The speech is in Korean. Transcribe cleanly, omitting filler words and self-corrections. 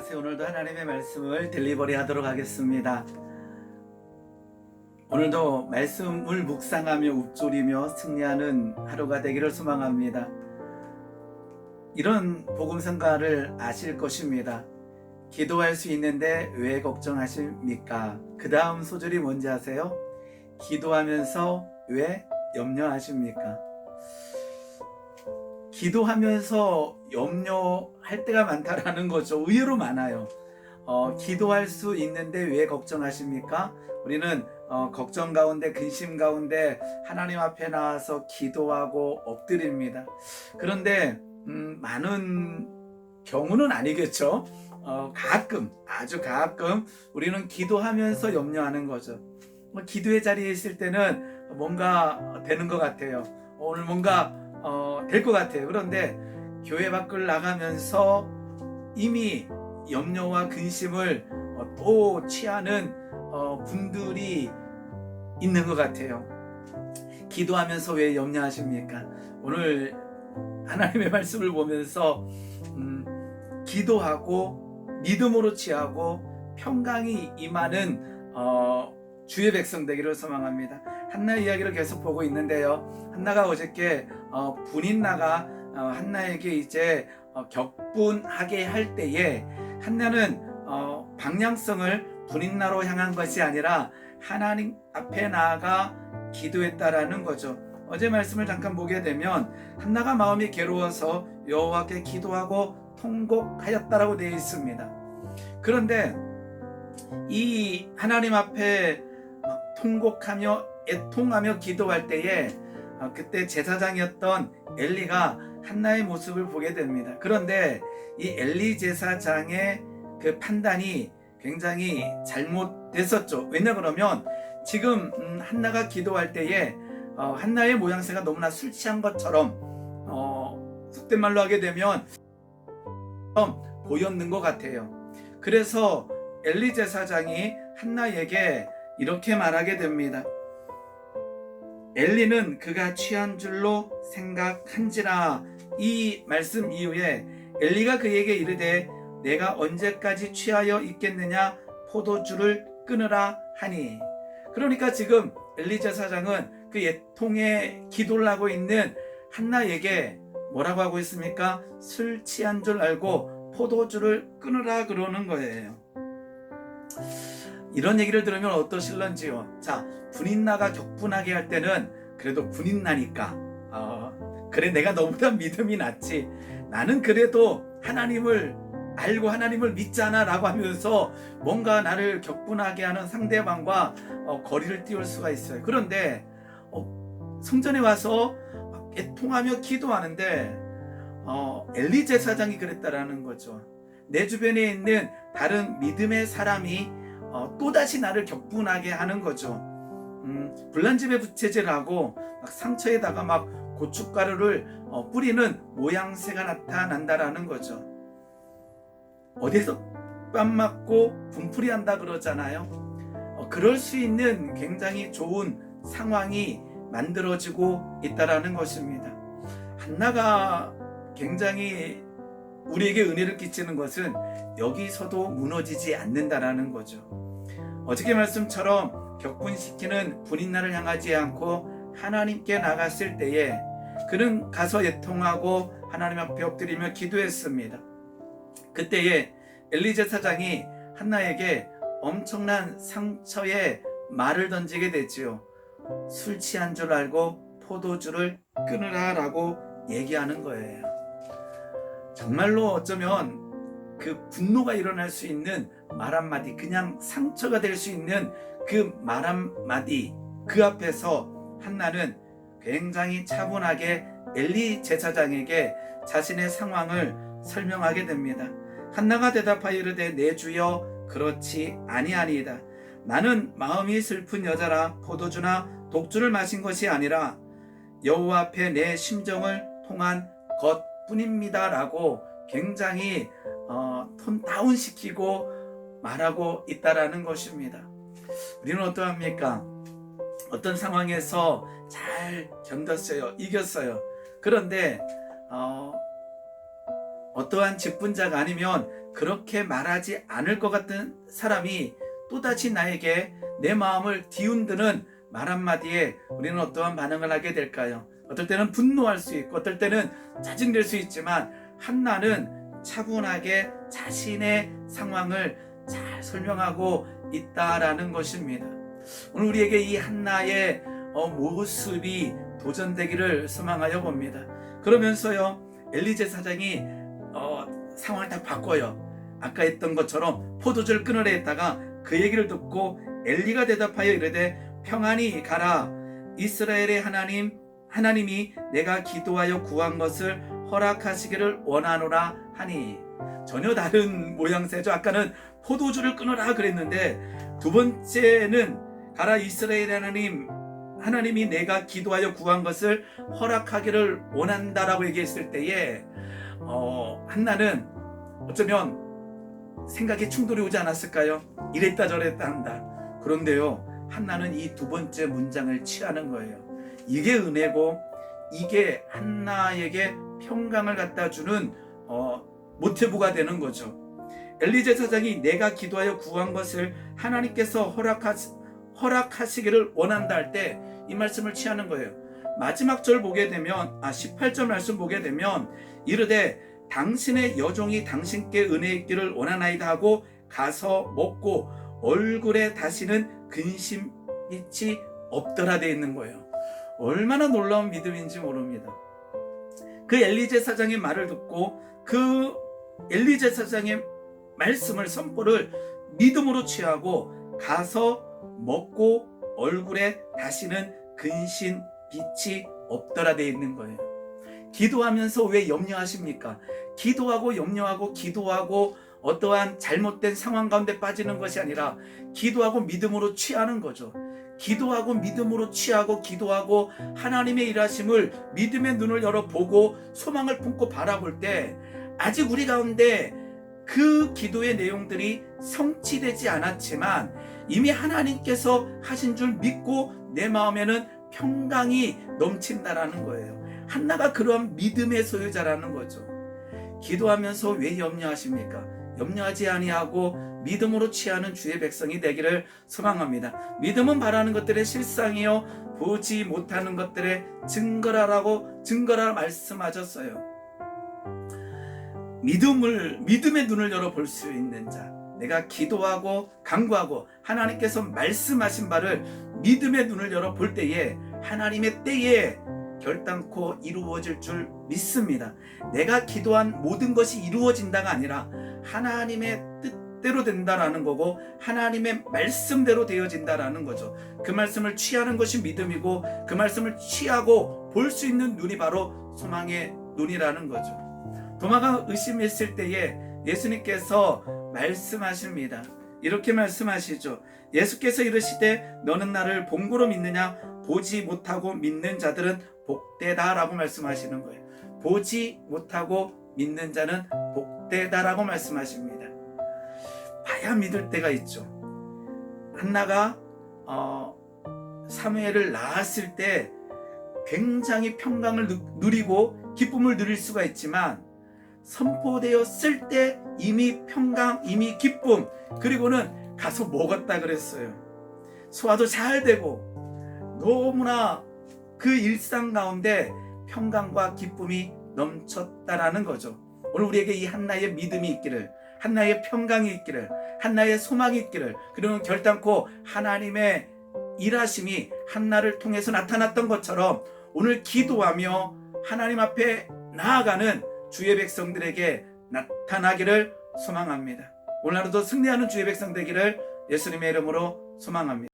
안녕하세요. 오늘도 하나님의 말씀을 딜리버리 하도록 하겠습니다. 오늘도 말씀을 묵상하며 읊조리며 승리하는 하루가 되기를 소망합니다. 이런 복음성가를 아실 것입니다. 기도할 수 있는데 왜 걱정하십니까? 그 다음 소절이 뭔지 아세요? 기도하면서 왜 염려하십니까? 기도하면서 염려할 때가 많다라는 거죠. 의외로 많아요. 기도할 수 있는데 왜 걱정하십니까? 우리는 걱정 가운데, 근심 가운데 하나님 앞에 나와서 기도하고 엎드립니다. 그런데 많은 경우는 아니겠죠. 가끔, 아주 가끔 우리는 기도하면서 염려하는 거죠. 기도의 자리에 있을 때는 뭔가 되는 것 같아요. 오늘 뭔가 될 것 같아요. 그런데 교회 밖을 나가면서 이미 염려와 근심을 또 취하는 분들이 있는 것 같아요. 기도하면서 왜 염려하십니까? 오늘 하나님의 말씀을 보면서 기도하고 믿음으로 취하고 평강이 임하는 주의 백성 되기를 소망합니다. 한나의 이야기를 계속 보고 있는데요. 한나가 어저께 분인나가 한나에게 이제 격분하게 할 때에 한나는 방향성을 분인나로 향한 것이 아니라 하나님 앞에 나아가 기도했다라는 거죠. 어제 말씀을 잠깐 보게 되면 한나가 마음이 괴로워서 여호와께 기도하고 통곡하였다라고 되어 있습니다. 그런데 이 하나님 앞에 통곡하며 애통하며 기도할 때에 그때 제사장이었던 엘리가 한나의 모습을 보게 됩니다. 그런데 이 엘리 제사장의 그 판단이 굉장히 잘못됐었죠. 왜냐 그러면 지금 한나가 기도할 때에 한나의 모양새가 너무나 술 취한 것처럼 속된 말로 하게 되면 보였는 것 같아요. 그래서 엘리 제사장이 한나에게 이렇게 말하게 됩니다. 엘리는 그가 취한 줄로 생각한지라. 이 말씀 이후에 엘리가 그에게 이르되 내가 언제까지 취하여 있겠느냐, 포도주를 끊으라 하니. 그러니까 지금 엘리 제사장은 그 애통에 기도를 하고 있는 한나에게 뭐라고 하고 있습니까? 술 취한 줄 알고 포도주를 끊으라 그러는 거예요. 이런 얘기를 들으면 어떠실런지요? 자, 분인나가 격분하게 할 때는 그래도 분인나니까 그래 내가 너보다 믿음이 낫지, 나는 그래도 하나님을 알고 하나님을 믿잖아 라고 하면서 뭔가 나를 격분하게 하는 상대방과 거리를 띄울 수가 있어요. 그런데 성전에 와서 애통하며 기도하는데 엘리 제사장이 그랬다라는 거죠. 내 주변에 있는 다른 믿음의 사람이 또다시 나를 격분하게 하는 거죠. 불난집에 부채질을 하고 막 상처에다가 막 고춧가루를 뿌리는 모양새가 나타난다라는 거죠. 어디서 뺨 맞고 분풀이 한다 그러잖아요. 그럴 수 있는 굉장히 좋은 상황이 만들어지고 있다라는 것입니다. 한나가 굉장히 우리에게 은혜를 끼치는 것은 여기서도 무너지지 않는다라는 거죠. 어저께 말씀처럼 격분시키는 분인나를 향하지 않고 하나님께 나갔을 때에 그는 가서 애통하고 하나님 앞에 엎드리며 기도했습니다. 그때에 엘리 제사장이 한나에게 엄청난 상처의 말을 던지게 되지요. 술 취한 줄 알고 포도주를 끊으라 라고 얘기하는 거예요. 정말로 어쩌면 그 분노가 일어날 수 있는 말 한마디, 그냥 상처가 될 수 있는 그 말 한마디, 그 앞에서 한나는 굉장히 차분하게 엘리 제사장에게 자신의 상황을 설명하게 됩니다. 한나가 대답하여 이르되 내 주여 그렇지 아니하니이다. 나는 마음이 슬픈 여자라 포도주나 독주를 마신 것이 아니라 여호와 앞에 내 심정을 통한 것뿐입니다 라고 굉장히 톤 다운시키고 말하고 있다라는 것입니다. 우리는 어떠합니까? 어떤 상황에서 잘 견뎠어요, 이겼어요. 그런데 어떠한 직분자가 아니면 그렇게 말하지 않을 것 같은 사람이 또다시 나에게 내 마음을 뒤흔드는 말 한마디에 우리는 어떠한 반응을 하게 될까요? 어떨 때는 분노할 수 있고 어떨 때는 짜증낼 수 있지만 한나는 차분하게 자신의 상황을 잘 설명하고 있다라는 것입니다. 오늘 우리에게 이 한나의 모습이 도전되기를 소망하여 봅니다. 그러면서요, 엘리 제사장이 상황을 딱 바꿔요. 아까 했던 것처럼 포도주를 끊으려 했다가 그 얘기를 듣고 엘리가 대답하여 이르되 평안히 가라. 이스라엘의 하나님이 내가 기도하여 구한 것을 허락하시기를 원하노라 하니. 전혀 다른 모양새죠. 아까는 포도주를 끊으라 그랬는데 두 번째는 가라. 이스라엘의 하나님이 내가 기도하여 구한 것을 허락하기를 원한다라고 얘기했을 때에 한나는 어쩌면 생각에 충돌이 오지 않았을까요? 이랬다 저랬다 한다. 그런데요, 한나는 이 두 번째 문장을 취하는 거예요. 이게 은혜고 이게 한나에게 평강을 갖다 주는 모티브가 되는 거죠. 엘리 제사장이 내가 기도하여 구한 것을 하나님께서 허락하시기를 원한다 할 때 이 말씀을 취하는 거예요. 마지막 절 보게 되면 18절 말씀 보게 되면 이르되 당신의 여종이 당신께 은혜 있기를 원하나이다 하고 가서 먹고 얼굴에 다시는 근심빛이 없더라 되어 있는 거예요. 얼마나 놀라운 믿음인지 모릅니다. 그 엘리 제사장의 말을 듣고 그 엘리 제사장의 말씀을 선포를 믿음으로 취하고 가서 먹고 얼굴에 다시는 근심빛이 없더라 되어 있는 거예요. 기도하면서 왜 염려하십니까? 기도하고 염려하고 기도하고 어떠한 잘못된 상황 가운데 빠지는 것이 아니라 기도하고 믿음으로 취하는 거죠. 기도하고 믿음으로 취하고 기도하고 하나님의 일하심을 믿음의 눈을 열어보고 소망을 품고 바라볼 때 아직 우리 가운데 그 기도의 내용들이 성취되지 않았지만 이미 하나님께서 하신 줄 믿고 내 마음에는 평강이 넘친다라는 거예요. 한나가 그러한 믿음의 소유자라는 거죠. 기도하면서 왜 염려하십니까? 염려하지 아니하고 믿음으로 취하는 주의 백성이 되기를 소망합니다. 믿음은 바라는 것들의 실상이요 보지 못하는 것들의 증거라 말씀하셨어요. 믿음의 눈을 열어 볼 수 있는 자, 내가 기도하고 간구하고 하나님께서 말씀하신 바를 믿음의 눈을 열어 볼 때에 하나님의 때에 결단코 이루어질 줄 믿습니다. 내가 기도한 모든 것이 이루어진다가 아니라 하나님의 뜻대로 된다라는 거고 하나님의 말씀대로 되어진다라는 거죠. 그 말씀을 취하는 것이 믿음이고 그 말씀을 취하고 볼 수 있는 눈이 바로 소망의 눈이라는 거죠. 도마가 의심했을 때에 예수님께서 말씀하십니다. 이렇게 말씀하시죠. 예수께서 이르시되 너는 나를 본고로 믿느냐? 보지 못하고 믿는 자들은 복되다라고 말씀하시는 거예요. 보지 못하고 믿는 자는 복되다라고 말씀하십니다. 봐야 믿을 때가 있죠. 한나가 사무엘을 낳았을 때 굉장히 평강을 누리고 기쁨을 누릴 수가 있지만 선포되었을 때 이미 평강, 이미 기쁨, 그리고는 가서 먹었다 그랬어요. 소화도 잘 되고 너무나 그 일상 가운데 평강과 기쁨이 넘쳤다라는 거죠. 오늘 우리에게 이 한나의 믿음이 있기를, 한나의 평강이 있기를, 한나의 소망이 있기를, 그리고 결단코 하나님의 일하심이 한나를 통해서 나타났던 것처럼 오늘 기도하며 하나님 앞에 나아가는 주의 백성들에게 나타나기를 소망합니다. 오늘 하루도 승리하는 주의 백성 되기를 예수님의 이름으로 소망합니다.